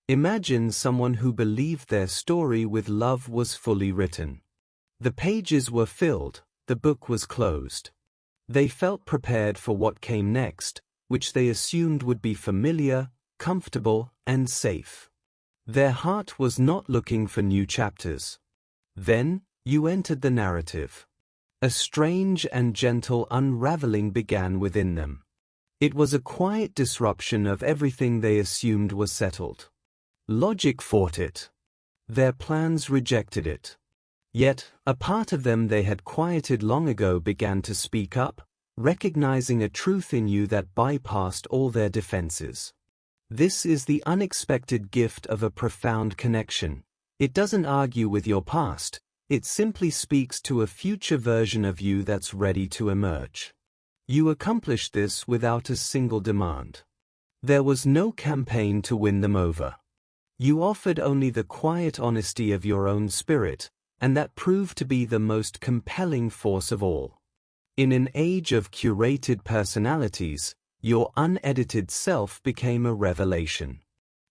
Imagine someone who believed their story with love was fully written. The pages were filled, the book was closed. They felt prepared for what came next, which they assumed would be familiar, comfortable, and safe. Their heart was not looking for new chapters. Then, you entered the narrative. A strange and gentle unraveling began within them. It was a quiet disruption of everything they assumed was settled. Logic fought it. Their plans rejected it. Yet, a part of them they had quieted long ago began to speak up, recognizing a truth in you that bypassed all their defenses. This is the unexpected gift of a profound connection. It doesn't argue with your past, it simply speaks to a future version of you that's ready to emerge. You accomplished this without a single demand. There was no campaign to win them over. You offered only the quiet honesty of your own spirit, and that proved to be the most compelling force of all. In an age of curated personalities, your unedited self became a revelation.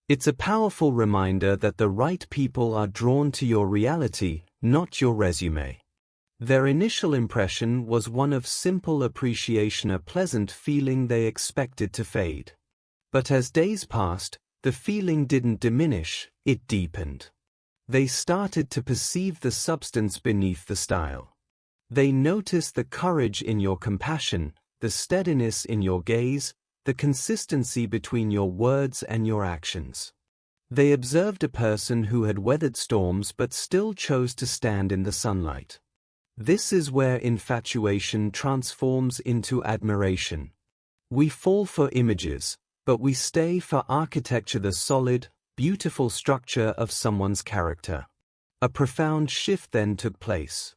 It's a powerful reminder that the right people are drawn to your reality, not your resume. Their initial impression was one of simple appreciation, a pleasant feeling they expected to fade. But as days passed, the feeling didn't diminish, it deepened. They started to perceive the substance beneath the style. They noticed the courage in your compassion, the steadiness in your gaze, the consistency between your words and your actions. They observed a person who had weathered storms but still chose to stand in the sunlight. This is where infatuation transforms into admiration. We fall for images, but we stay for architecture, the solid, beautiful structure of someone's character. A profound shift then took place.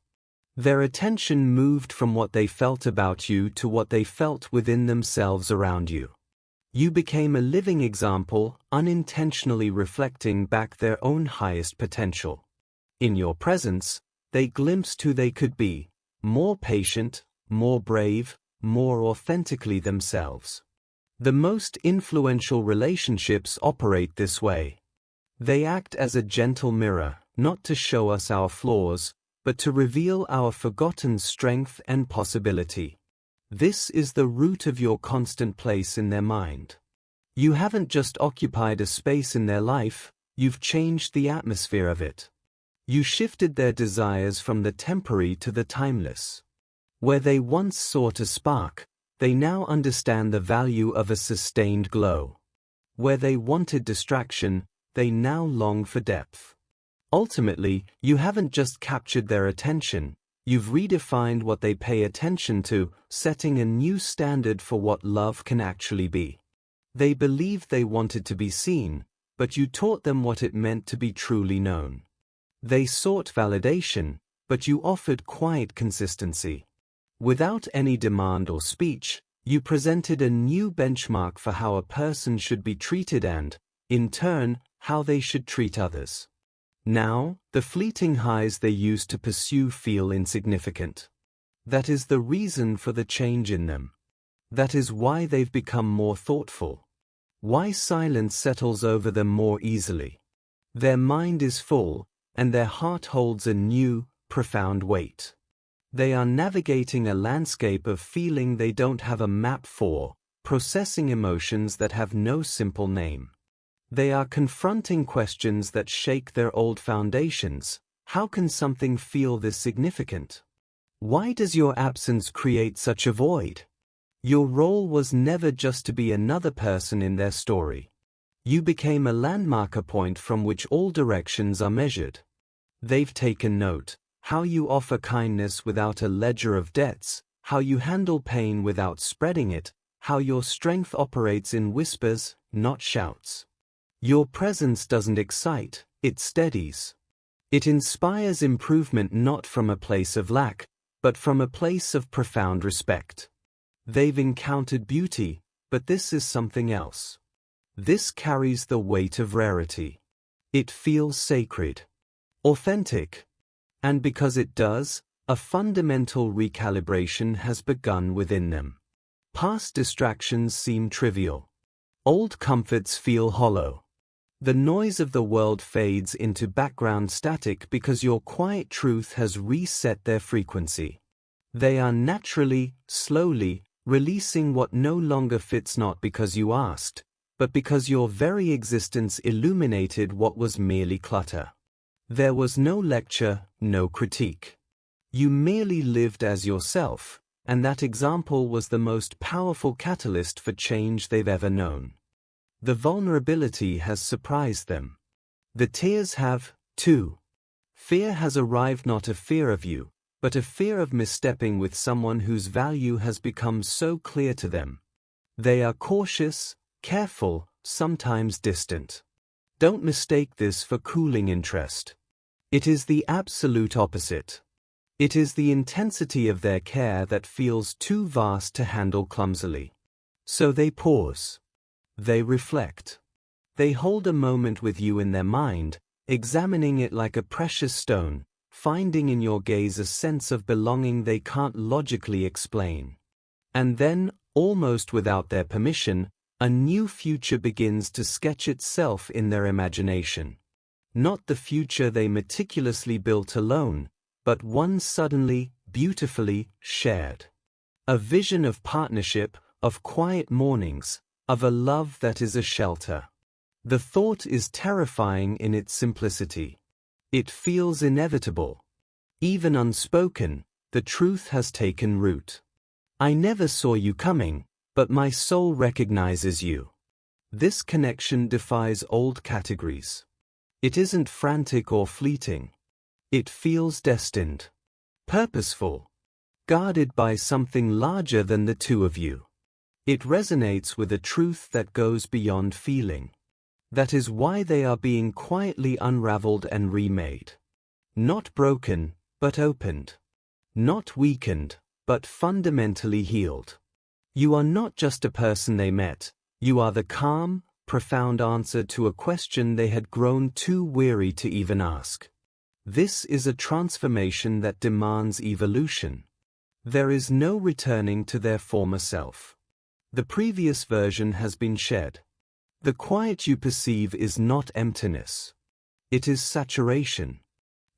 Their attention moved from what they felt about you to what they felt within themselves around you. You became a living example, unintentionally reflecting back their own highest potential. In your presence, they glimpsed who they could be, more patient, more brave, more authentically themselves. The most influential relationships operate this way. They act as a gentle mirror, not to show us our flaws, but to reveal our forgotten strength and possibility. This is the root of your constant place in their mind. You haven't just occupied a space in their life, you've changed the atmosphere of it. You shifted their desires from the temporary to the timeless. Where they once sought a spark, they now understand the value of a sustained glow. Where they wanted distraction, they now long for depth. Ultimately, you haven't just captured their attention, you've redefined what they pay attention to, setting a new standard for what love can actually be. They believed they wanted to be seen, but you taught them what it meant to be truly known. They sought validation, but you offered quiet consistency. Without any demand or speech, you presented a new benchmark for how a person should be treated and, in turn, how they should treat others. Now, the fleeting highs they used to pursue feel insignificant. That is the reason for the change in them. That is why they've become more thoughtful. Why silence settles over them more easily. Their mind is full, and their heart holds a new, profound weight. They are navigating a landscape of feeling they don't have a map for, processing emotions that have no simple name. They are confronting questions that shake their old foundations. How can something feel this significant? Why does your absence create such a void? Your role was never just to be another person in their story. You became a landmark, a point from which all directions are measured. They've taken note. How you offer kindness without a ledger of debts, how you handle pain without spreading it, how your strength operates in whispers, not shouts. Your presence doesn't excite, it steadies. It inspires improvement not from a place of lack, but from a place of profound respect. They've encountered beauty, but this is something else. This carries the weight of rarity. It feels sacred, authentic. And because it does, a fundamental recalibration has begun within them. Past distractions seem trivial. Old comforts feel hollow. The noise of the world fades into background static because your quiet truth has reset their frequency. They are naturally, slowly, releasing what no longer fits, not because you asked, but because your very existence illuminated what was merely clutter. There was no lecture, no critique. You merely lived as yourself, and that example was the most powerful catalyst for change they've ever known. The vulnerability has surprised them. The tears have, too. Fear has arrived, not a fear of you, but a fear of misstepping with someone whose value has become so clear to them. They are cautious, careful, sometimes distant. Don't mistake this for cooling interest. It is the absolute opposite. It is the intensity of their care that feels too vast to handle clumsily. So they pause. They reflect. They hold a moment with you in their mind, examining it like a precious stone, finding in your gaze a sense of belonging they can't logically explain. And then, almost without their permission, a new future begins to sketch itself in their imagination. Not the future they meticulously built alone, but one suddenly, beautifully shared. A vision of partnership, of quiet mornings, of a love that is a shelter. The thought is terrifying in its simplicity. It feels inevitable. Even unspoken, the truth has taken root. I never saw you coming, but my soul recognizes you. This connection defies old categories. It isn't frantic or fleeting. It feels destined, purposeful, guarded by something larger than the two of you. It resonates with a truth that goes beyond feeling. That is why they are being quietly unraveled and remade. Not broken, but opened. Not weakened, but fundamentally healed. You are not just a person they met, you are the calm, profound answer to a question they had grown too weary to even ask. This is a transformation that demands evolution. There is no returning to their former self. The previous version has been shed. The quiet you perceive is not emptiness. It is saturation.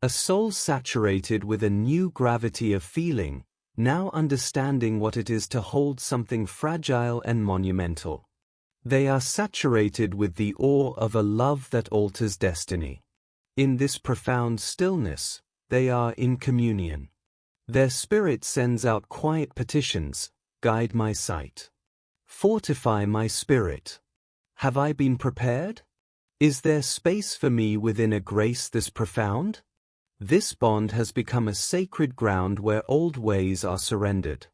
A soul saturated with a new gravity of feeling, now understanding what it is to hold something fragile and monumental. They are saturated with the awe of a love that alters destiny. In this profound stillness, they are in communion. Their spirit sends out quiet petitions: guide my sight. Fortify my spirit. Have I been prepared? Is there space for me within a grace this profound? This bond has become a sacred ground where old ways are surrendered.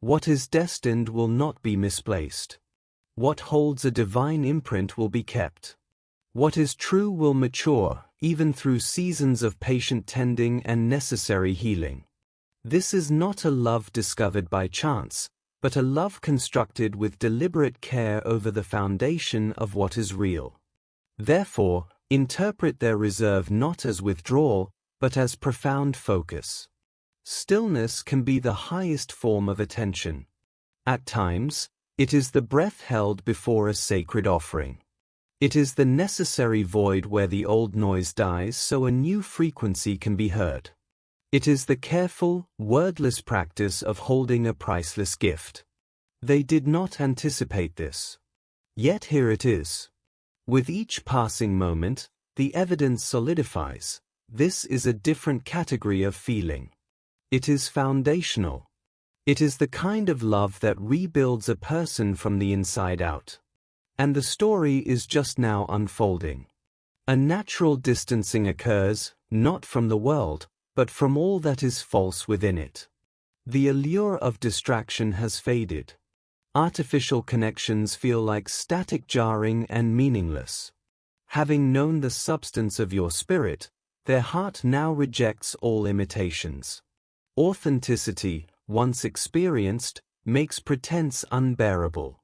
What is destined will not be misplaced. What holds a divine imprint will be kept. What is true will mature, even through seasons of patient tending and necessary healing. This is not a love discovered by chance, but a love constructed with deliberate care over the foundation of what is real. Therefore, interpret their reserve not as withdrawal, but as profound focus. Stillness can be the highest form of attention. At times, it is the breath held before a sacred offering. It is the necessary void where the old noise dies so a new frequency can be heard. It is the careful, wordless practice of holding a priceless gift. They did not anticipate this. Yet here it is. With each passing moment, the evidence solidifies. This is a different category of feeling. It is foundational. It is the kind of love that rebuilds a person from the inside out. And the story is just now unfolding. A natural distancing occurs, not from the world, but from all that is false within it. The allure of distraction has faded. Artificial connections feel like static, jarring, and meaningless. Having known the substance of your spirit, their heart now rejects all imitations. Authenticity, once experienced, makes pretense unbearable.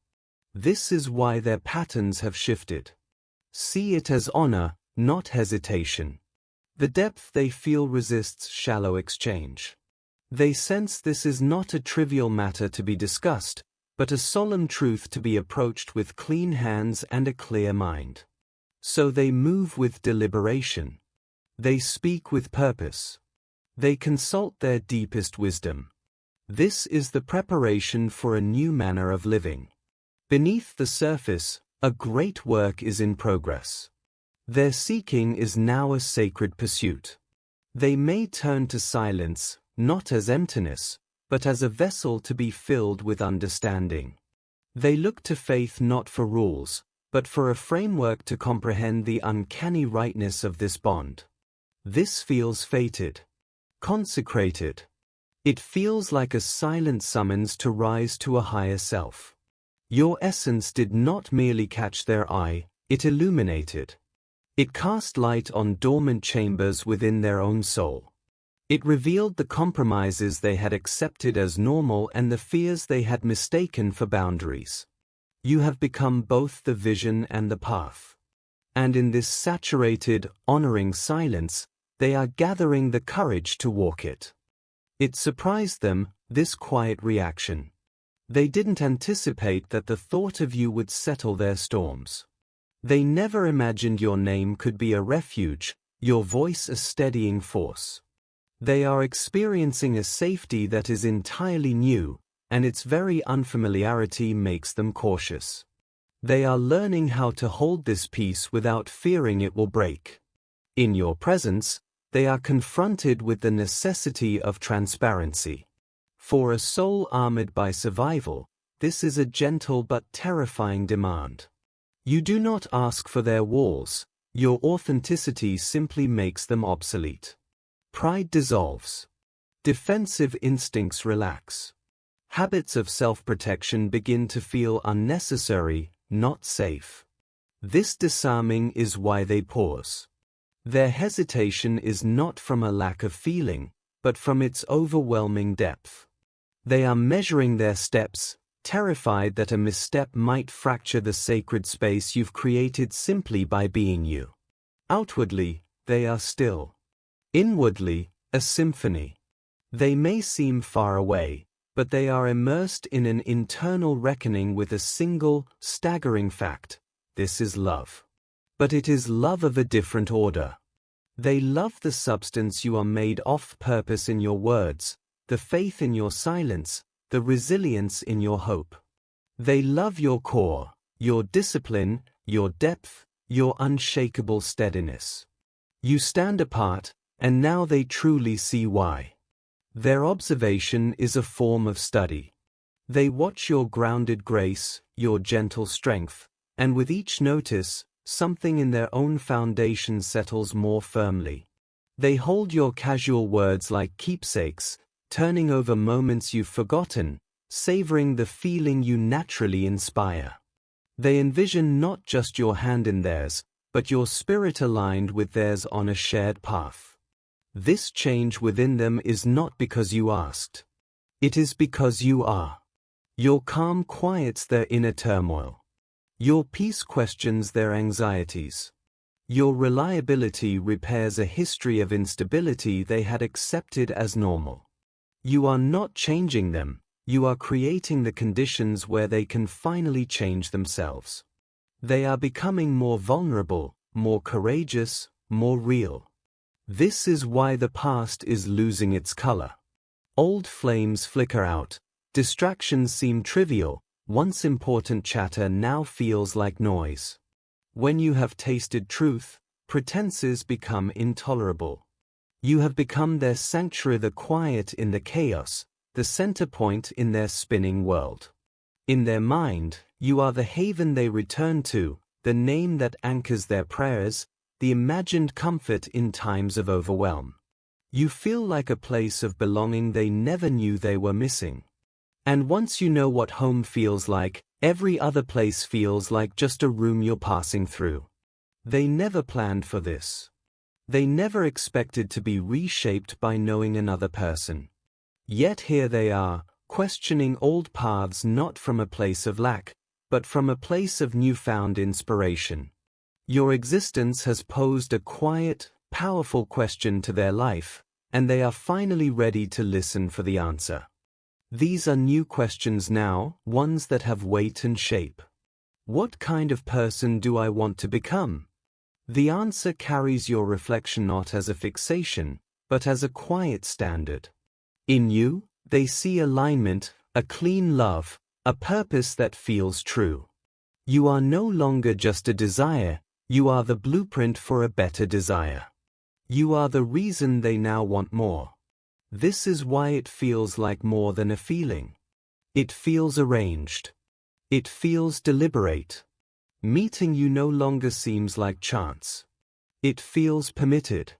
This is why their patterns have shifted. See it as honor, not hesitation. The depth they feel resists shallow exchange. They sense this is not a trivial matter to be discussed, but a solemn truth to be approached with clean hands and a clear mind. So they move with deliberation. They speak with purpose. They consult their deepest wisdom. This is the preparation for a new manner of living. Beneath the surface, a great work is in progress. Their seeking is now a sacred pursuit. They may turn to silence, not as emptiness, but as a vessel to be filled with understanding. They look to faith not for rules, but for a framework to comprehend the uncanny rightness of this bond. This feels fated, consecrated. It feels like a silent summons to rise to a higher self. Your essence did not merely catch their eye, it illuminated. It cast light on dormant chambers within their own soul. It revealed the compromises they had accepted as normal and the fears they had mistaken for boundaries. You have become both the vision and the path. And in this saturated, honoring silence, they are gathering the courage to walk it. It surprised them, this quiet reaction. They didn't anticipate that the thought of you would settle their storms. They never imagined your name could be a refuge, your voice a steadying force. They are experiencing a safety that is entirely new, and its very unfamiliarity makes them cautious. They are learning how to hold this peace without fearing it will break. In your presence, they are confronted with the necessity of transparency. For a soul armored by survival, this is a gentle but terrifying demand. You do not ask for their walls, your authenticity simply makes them obsolete. Pride dissolves. Defensive instincts relax. Habits of self-protection begin to feel unnecessary, not safe. This disarming is why they pause. Their hesitation is not from a lack of feeling, but from its overwhelming depth. They are measuring their steps, terrified that a misstep might fracture the sacred space you've created simply by being you. Outwardly, they are still. Inwardly, a symphony. They may seem far away, but they are immersed in an internal reckoning with a single, staggering fact. This is love. But it is love of a different order. They love the substance you are made off purpose in your words, the faith in your silence, the resilience in your hope. They love your core, your discipline, your depth, your unshakable steadiness. You stand apart, and now they truly see why. Their observation is a form of study. They watch your grounded grace, your gentle strength, and with each notice, something in their own foundation settles more firmly. They hold your casual words like keepsakes, turning over moments you've forgotten, savoring the feeling you naturally inspire. They envision not just your hand in theirs, but your spirit aligned with theirs on a shared path. This change within them is not because you asked. It is because you are. Your calm quiets their inner turmoil. Your peace questions their anxieties. Your reliability repairs a history of instability they had accepted as normal. You are not changing them, you are creating the conditions where they can finally change themselves. They are becoming more vulnerable, more courageous, more real. This is why the past is losing its color. Old flames flicker out, distractions seem trivial, once important chatter now feels like noise. When you have tasted truth, pretenses become intolerable. You have become their sanctuary, the quiet in the chaos, the center point in their spinning world. In their mind, you are the haven they return to, the name that anchors their prayers, the imagined comfort in times of overwhelm. You feel like a place of belonging they never knew they were missing. And once you know what home feels like, every other place feels like just a room you're passing through. They never planned for this. They never expected to be reshaped by knowing another person. Yet here they are, questioning old paths not from a place of lack, but from a place of newfound inspiration. Your existence has posed a quiet, powerful question to their life, and they are finally ready to listen for the answer. These are new questions now, ones that have weight and shape. What kind of person do I want to become? The answer carries your reflection not as a fixation, but as a quiet standard. In you, they see alignment, a clean love, a purpose that feels true. You are no longer just a desire, you are the blueprint for a better desire. You are the reason they now want more. This is why it feels like more than a feeling. It feels arranged. It feels deliberate. Meeting you no longer seems like chance. It feels permitted.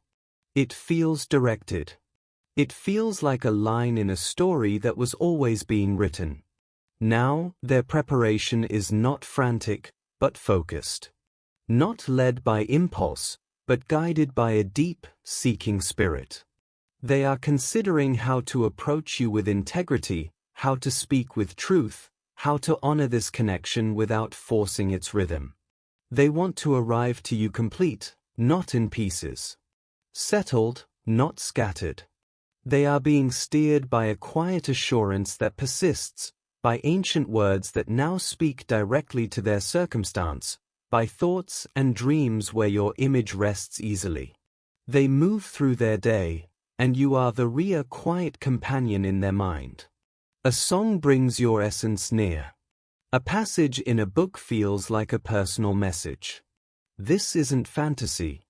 It feels directed. It feels like a line in a story that was always being written. Now, their preparation is not frantic, but focused. Not led by impulse, but guided by a deep, seeking spirit. They are considering how to approach you with integrity, how to speak with truth, how to honor this connection without forcing its rhythm. They want to arrive to you complete, not in pieces. Settled, not scattered. They are being steered by a quiet assurance that persists, by ancient words that now speak directly to their circumstance, by thoughts and dreams where your image rests easily. They move through their day, and you are the quiet companion in their mind. A song brings your essence near. A passage in a book feels like a personal message. This isn't fantasy.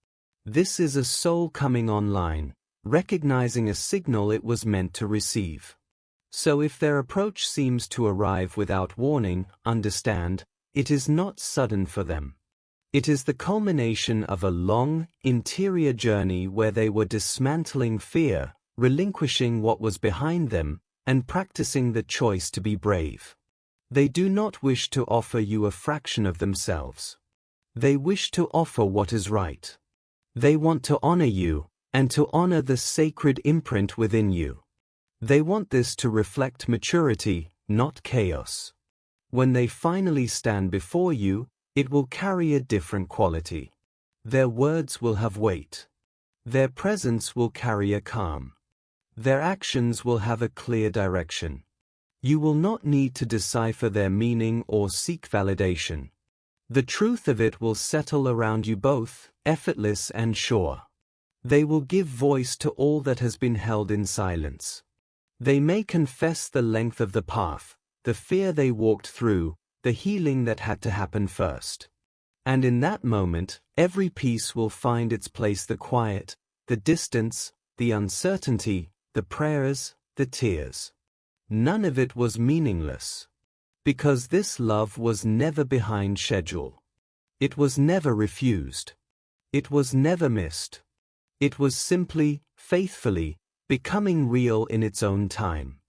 This is a soul coming online, recognizing a signal it was meant to receive. So if their approach seems to arrive without warning, understand, it is not sudden for them. It is the culmination of a long, interior journey where they were dismantling fear, relinquishing what was behind them, and practicing the choice to be brave. They do not wish to offer you a fraction of themselves. They wish to offer what is right. They want to honor you, and to honor the sacred imprint within you. They want this to reflect maturity, not chaos. When they finally stand before you, it will carry a different quality. Their words will have weight. Their presence will carry a calm. Their actions will have a clear direction. You will not need to decipher their meaning or seek validation. The truth of it will settle around you both, effortless and sure. They will give voice to all that has been held in silence. They may confess the length of the path, the fear they walked through, the healing that had to happen first. And in that moment, every piece will find its place: the quiet, the distance, the uncertainty, the prayers, the tears. None of it was meaningless. Because this love was never behind schedule. It was never refused. It was never missed. It was simply, faithfully, becoming real in its own time.